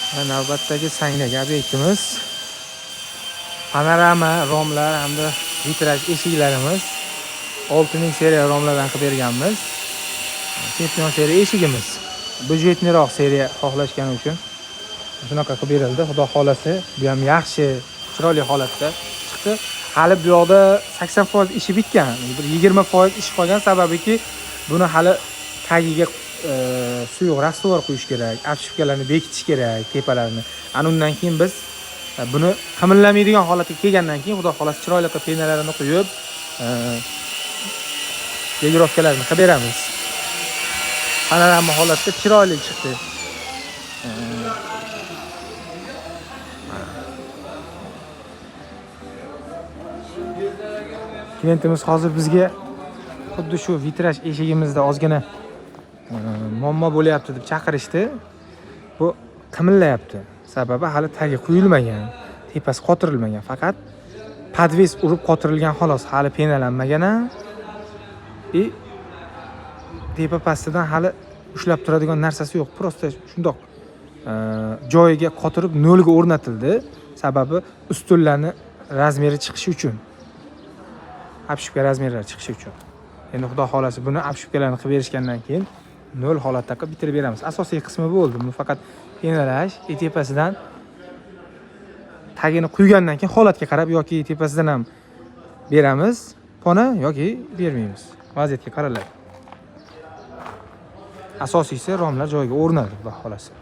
Va navbatdagi sangnak obyektimiz panorama romlar hamda vitraj eshiklarimiz 6000 seriya romlardan qilib berganmiz. Chempion seriya eshigimiz budjetliroq seriya xohlashgani uchun shunaqa qilib berildi. Xudo xolasa, bu ham yaxshi, chiroyli holatda chiqdi. Hali bu yoqda 80% ishi bitgan. Bir 20% ish qolgan, sababiki buni hali tagiga suyuq rastvor quyish kerak, obshipkalarni bekitish kerak, tepalarini. Ana undan keyin biz buni qimirlamaydigan holatga kelgandan keyin xudo xolasa chiroyli qilib penalarini quyib, legirovkalarni qilib beramiz. Panorama holatda chiroyli chiqdi. Klientimiz hozir bizga xuddi shu vitraj eshigimizda ozgina muammo bo'lyapti deb chaqirishdi. Bu qimirlayapti. Sababi hali tagi quyilmagan, tepasi qotirilmagan, faqat podves urib qotirilgan xolos, hali penalanmagan ham. Tepa pastidan hali ushlab turadigan narsasi yo'q. Prosta shundoq joyiga qotirib nolga o'rnatildi. Sababi ustunlarning razmeri chiqishi uchun. Obshipka razmerlari chiqishi uchun. Endi xudo xolasa buni obshipkalarni qilib berishgandan keyin nol holatda qilib bitirib beramiz. Asosiy qismi bo'ldi. Bu faqat penalash, tepasidan tagini quygandan keyin holatga qarab yoki tepasidan ham beramiz pona yoki bermaymiz. Vaziyatga qaraladi. Asosiysi romlar joyiga o'rnadi, xudo xolasa.